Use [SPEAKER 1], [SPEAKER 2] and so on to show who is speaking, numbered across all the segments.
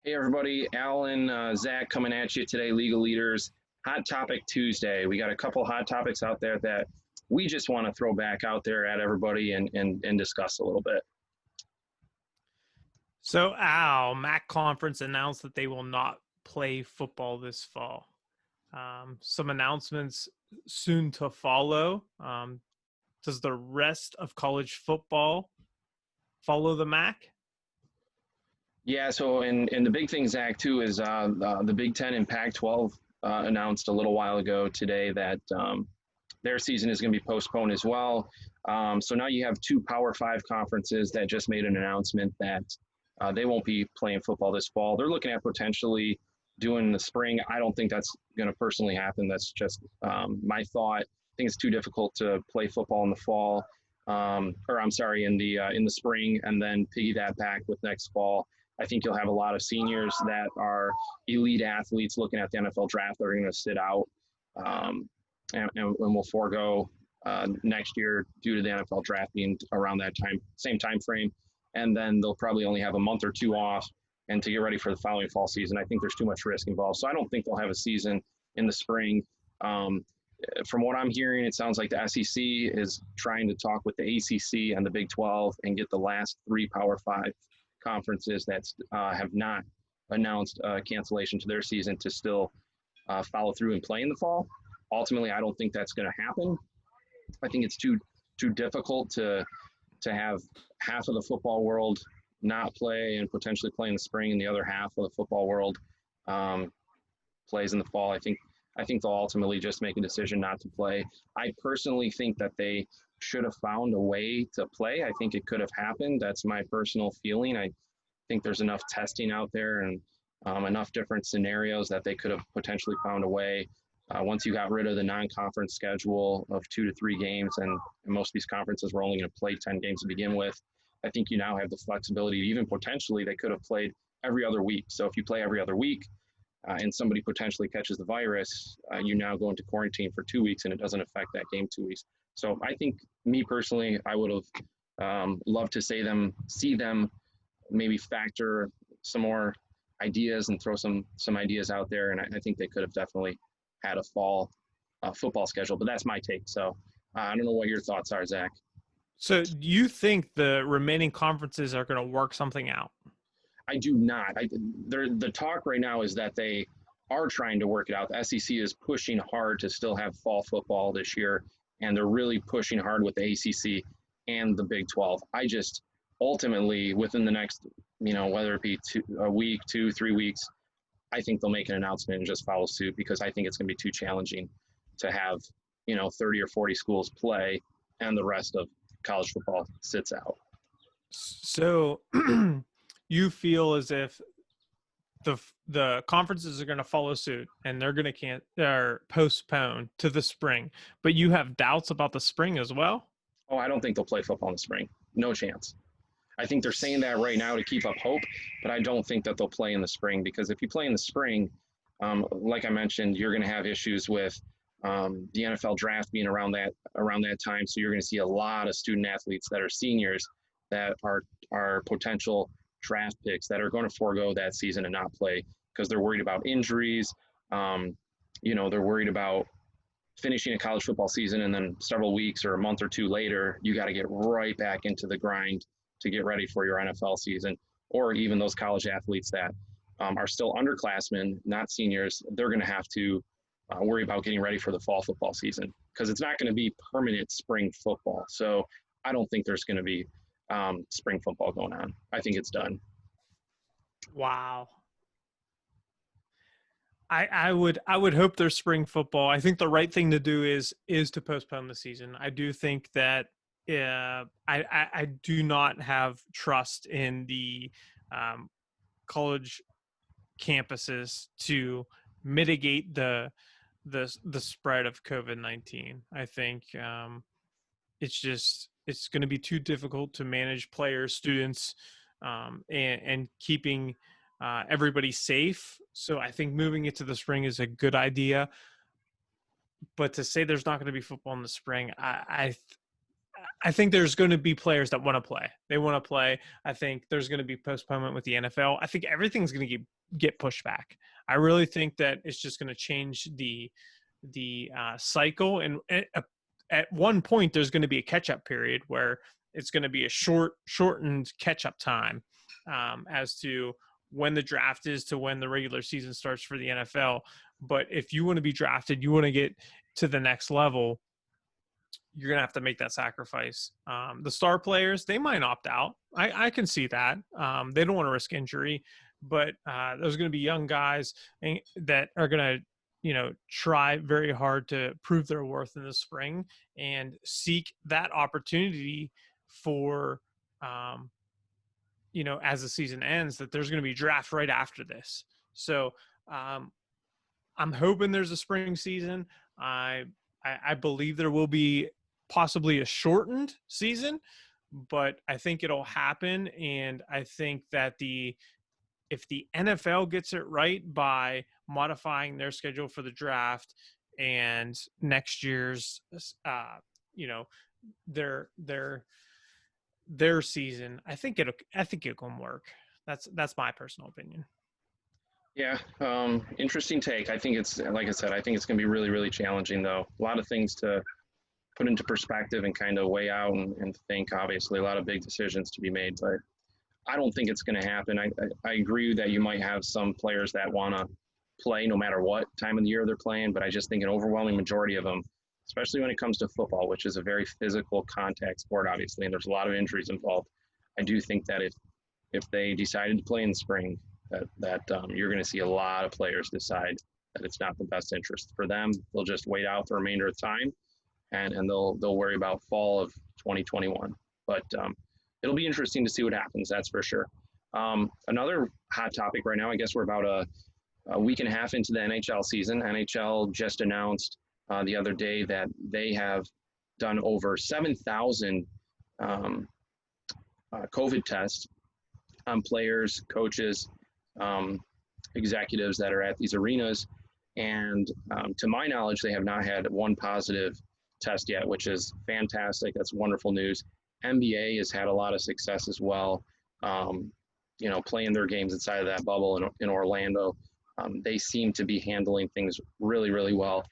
[SPEAKER 1] Hey everybody, Alan, Zach coming at you today, Legal Leaders. Hot Topic Tuesday. We got a couple hot topics out there that we just want to throw back out there at everybody and discuss a little bit.
[SPEAKER 2] So, MAC Conference announced that they will not play football this fall. Some announcements soon to follow. Does the rest of college football follow the MAC?
[SPEAKER 1] Yeah, so and the big thing, Zach, too, is the Big Ten and Pac-12 announced a little while ago today that their season is going to be postponed as well. So now you have two Power Five conferences that just made an announcement that they won't be playing football this fall. They're looking at potentially doing the spring. I don't think that's going to personally happen. That's just my thought. I think it's too difficult to play football in the fall, or I'm sorry, in the spring, and then piggy that back with next fall. I think you'll have a lot of seniors that are elite athletes looking at the NFL draft that are going to sit out, and will forego next year due to the NFL draft being around that same time frame. And then they'll probably only have a month or two off and to get ready for the following fall season. I think there's too much risk involved. So I don't think they'll have a season in the spring. From what I'm hearing, it sounds like the SEC is trying to talk with the ACC and the Big 12 and get the last three Power Five conferences that have not announced cancellation to their season to still follow through and play in the fall. Ultimately, I don't think that's going to happen. I think it's too difficult to have half of the football world not play and potentially play in the spring, and the other half of the football world plays in the fall. I think they'll ultimately just make a decision not to play. I personally think that they should have found a way to play. I think it could have happened. That's my personal feeling. I think there's enough testing out there and enough different scenarios that they could have potentially found a way. Once you got rid of the non-conference schedule of 2 to 3 games, and most of these conferences were only going to play 10 games to begin with, I think you now have the flexibility. Even potentially, they could have played every other week. So if you play every other week and somebody potentially catches the virus, you now go into quarantine for 2 weeks, and it doesn't affect that game 2 weeks. So I think, me personally, I would have loved to see them maybe factor some more ideas and throw some ideas out there. And I think they could have definitely had a fall football schedule, but that's my take. So I don't know what your thoughts are, Zach.
[SPEAKER 2] So do you think the remaining conferences are going to work something out?
[SPEAKER 1] I do not. The talk right now is that they are trying to work it out. The SEC is pushing hard to still have fall football this year, and they're really pushing hard with the ACC and the Big 12. I just ultimately, within the next, whether it be a week, 2, 3 weeks, I think they'll make an announcement and just follow suit, because I think it's going to be too challenging to have, 30 or 40 schools play and the rest of college football sits out.
[SPEAKER 2] So you feel as if the conferences are going to follow suit and they're going to postpone to the spring, but you have doubts about the spring as well?
[SPEAKER 1] Oh, I don't think they'll play football in the spring. No chance. I think they're saying that right now to keep up hope, but I don't think that they'll play in the spring, because if you play in the spring, like I mentioned, you're going to have issues with the NFL draft being around that time. So you're going to see a lot of student athletes that are seniors that are potential draft picks that are going to forego that season and not play because they're worried about injuries. They're worried about finishing a college football season, and then several weeks or a month or two later, you got to get right back into the grind to get ready for your NFL season. Or even those college athletes that are still underclassmen, not seniors, they're going to have to worry about getting ready for the fall football season, because it's not going to be permanent spring football. So I don't think there's going to be spring football going on. I think it's done.
[SPEAKER 2] Wow. I would hope there's spring football. I think the right thing to do is to postpone the season. I do think that I do not have trust in the college campuses to mitigate the spread of COVID-19. I think it's going to be too difficult to manage players, students, and keeping everybody safe. So I think moving it to the spring is a good idea. But to say there's not going to be football in the spring, I think there's going to be players that want to play. They want to play. I think there's going to be postponement with the NFL. I think everything's going to get pushed back. I really think that it's just going to change the cycle. And at one point, there's going to be a catch-up period where it's going to be a shortened catch-up time as to when the draft is to when the regular season starts for the NFL. But if you want to be drafted, you want to get to the next level, you're going to have to make that sacrifice. The star players, they might opt out. I can see that. They don't want to risk injury, but there's going to be young guys that are going to, try very hard to prove their worth in the spring and seek that opportunity for, as the season ends, that there's going to be draft right after this. So I'm hoping there's a spring season. I believe there will be possibly a shortened season, but I think it'll happen. And I think that if the NFL gets it right by modifying their schedule for the draft and next year's, their season, I think it can work. That's my personal opinion.
[SPEAKER 1] Yeah, interesting take. I think it's, like I said, I think it's going to be really, really challenging, though. A lot of things to put into perspective and kind of weigh out and think, obviously, a lot of big decisions to be made. But I don't think it's going to happen. I agree that you might have some players that want to play no matter what time of the year they're playing, but I just think an overwhelming majority of them, especially when it comes to football, which is a very physical contact sport, obviously, and there's a lot of injuries involved. I do think that if they decided to play in the spring, that you're going to see a lot of players decide that it's not the best interest for them. They'll just wait out the remainder of time, and they'll worry about fall of 2021. But it'll be interesting to see what happens. That's for sure. Another hot topic right now. I guess we're about a week and a half into the NHL season. NHL just announced the other day that they have done over 7,000 COVID tests on players, coaches, executives that are at these arenas. And to my knowledge, they have not had one positive test yet, which is fantastic. That's wonderful news. NBA has had a lot of success as well, playing their games inside of that bubble in Orlando. They seem to be handling things really, really well.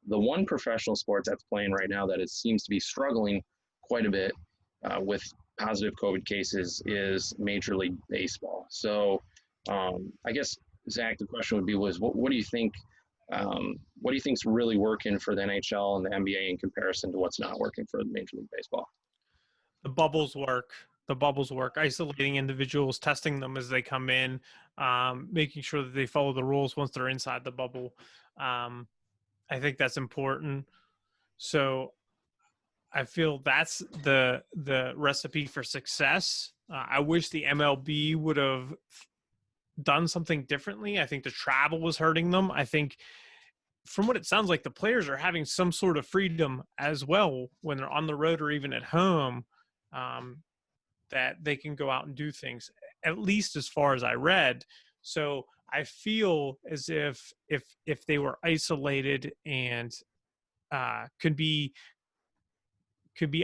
[SPEAKER 1] The one professional sport that's playing right now that it seems to be struggling quite a bit with positive COVID cases is Major League Baseball. So I guess, Zach, the question would be what do you think? What do you think's really working for the NHL and the NBA in comparison to what's not working for the Major League Baseball?
[SPEAKER 2] The bubbles work. Isolating individuals, testing them as they come in, making sure that they follow the rules once they're inside the bubble. I think that's important. So I feel that's the recipe for success. I wish the MLB would have done something differently. I think the travel was hurting them. I think from what it sounds like, the players are having some sort of freedom as well when they're on the road or even at home, that they can go out and do things, at least as far as I read. So I feel as if they were isolated and could be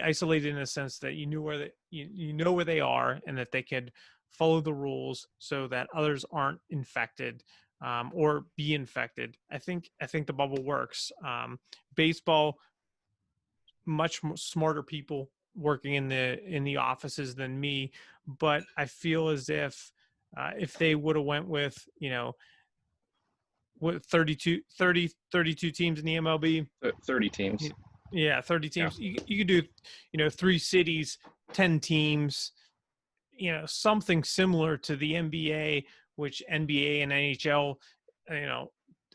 [SPEAKER 2] isolated in a sense that you knew where you know where they are and that they could follow the rules so that others aren't infected or be infected. I think the bubble works. Baseball, much smarter people working in the offices than me, but I feel as if they would have went with, what 32 teams in the MLB,
[SPEAKER 1] 30 teams.
[SPEAKER 2] Yeah, 30 teams. Yeah. You could do, 3 cities, 10 teams, something similar to the NBA, which NBA and NHL,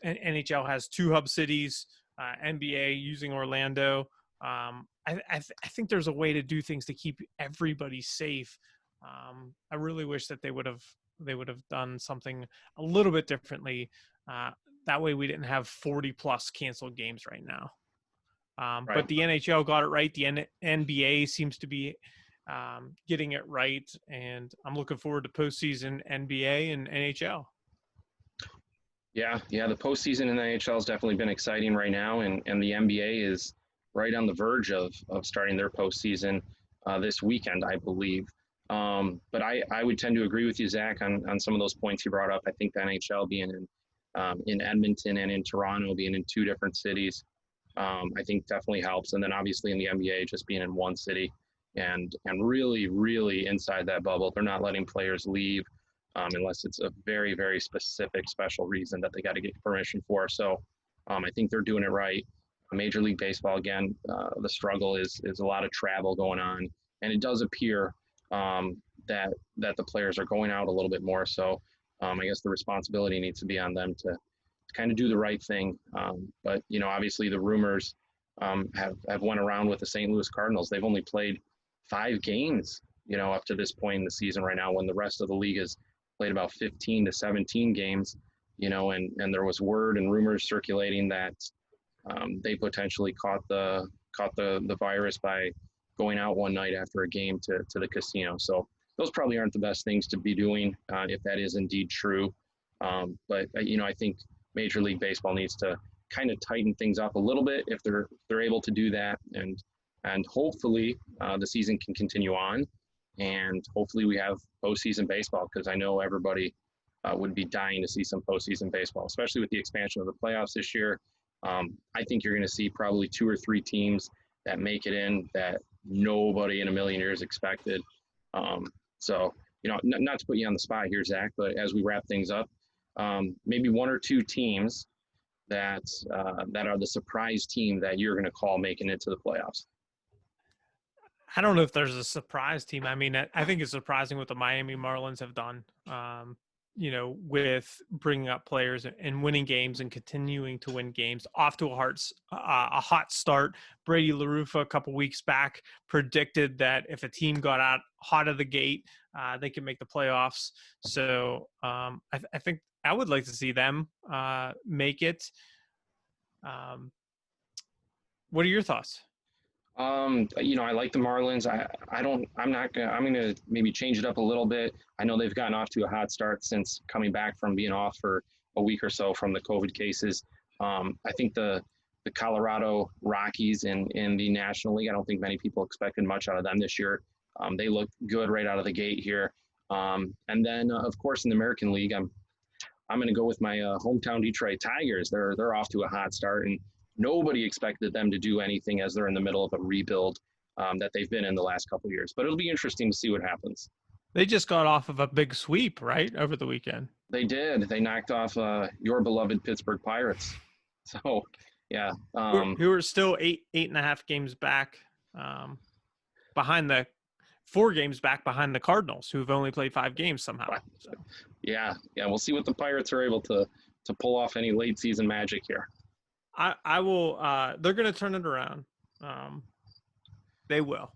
[SPEAKER 2] NHL has 2 hub cities, NBA using Orlando. I think there's a way to do things to keep everybody safe. I really wish that they would have done something a little bit differently. That way we didn't have 40 plus canceled games right now. Right. But the NHL got it right. The NBA seems to be getting it right, and I'm looking forward to postseason NBA and NHL.
[SPEAKER 1] Yeah, the postseason in the NHL has definitely been exciting right now, and the NBA is right on the verge of starting their postseason. this weekend, I believe. But I would tend to agree with you, Zach, on some of those points you brought up. I think the NHL being in Edmonton and in Toronto, being in two different cities, I think definitely helps. And then obviously in the NBA, just being in one city and really, really inside that bubble, they're not letting players leave unless it's a very, very specific special reason that they got to get permission for. So I think they're doing it right. Major League Baseball, again, the struggle is a lot of travel going on, and it does appear that the players are going out a little bit more. So I guess the responsibility needs to be on them to kind of do the right thing. But obviously the rumors have went around with the St. Louis Cardinals. They've only played 5 games, up to this point in the season right now, when the rest of the league has played about 15 to 17 games. And there was word and rumors circulating that they potentially caught the virus by going out one night after a game to the casino. So those probably aren't the best things to be doing if that is indeed true. But I think Major League Baseball needs to kind of tighten things up a little bit if they're able to do that, and hopefully the season can continue on, and hopefully we have postseason baseball, because I know everybody would be dying to see some postseason baseball, especially with the expansion of the playoffs this year. I think you're going to see probably 2 or 3 teams that make it in that nobody in a million years expected. So, not to put you on the spot here, Zach, but as we wrap things up, maybe 1 or 2 teams that are the surprise team that you're going to call making it to the playoffs.
[SPEAKER 2] I don't know if there's a surprise team. I mean, I think it's surprising what the Miami Marlins have done, with bringing up players and winning games and continuing to win games. Off to a hot start. Brady LaRufa a couple weeks back predicted that if a team got out hot of the gate, they could make the playoffs. So I think I would like to see them make it. What are your thoughts?
[SPEAKER 1] I like the Marlins. I'm going to maybe change it up a little bit. I know they've gotten off to a hot start since coming back from being off for a week or so from the COVID cases. I think the Colorado Rockies in the National League, I don't think many people expected much out of them this year. They look good right out of the gate here. And then of course in the American League, I'm going to go with my hometown Detroit Tigers. They're off to a hot start, and nobody expected them to do anything as they're in the middle of a rebuild that they've been in the last couple of years. But it'll be interesting to see what happens.
[SPEAKER 2] They just got off of a big sweep, right, over the weekend.
[SPEAKER 1] They did. They knocked off your beloved Pittsburgh Pirates. So, yeah.
[SPEAKER 2] Who are still 8.5 games back behind the 4 games back behind the Cardinals, who've only played 5 games somehow. So.
[SPEAKER 1] Yeah. We'll see what the Pirates are able to pull off any late season magic here.
[SPEAKER 2] I will. They're going to turn it around. They will.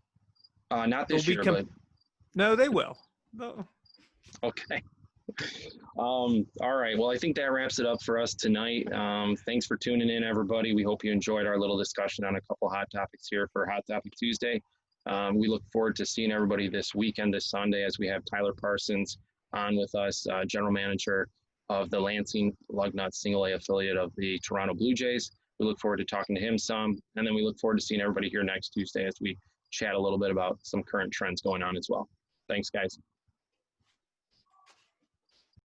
[SPEAKER 1] Not this year, but
[SPEAKER 2] no, they will. No.
[SPEAKER 1] Okay. All right. Well, I think that wraps it up for us tonight. Thanks for tuning in, everybody. We hope you enjoyed our little discussion on a couple hot topics here for Hot Topic Tuesday. We look forward to seeing everybody this weekend, this Sunday, as we have Tyler Parsons on with us, general manager of the Lansing Lugnuts Single A affiliate of the Toronto Blue Jays. We look forward to talking to him some, and then we look forward to seeing everybody here next Tuesday as we chat a little bit about some current trends going on as well. Thanks, guys.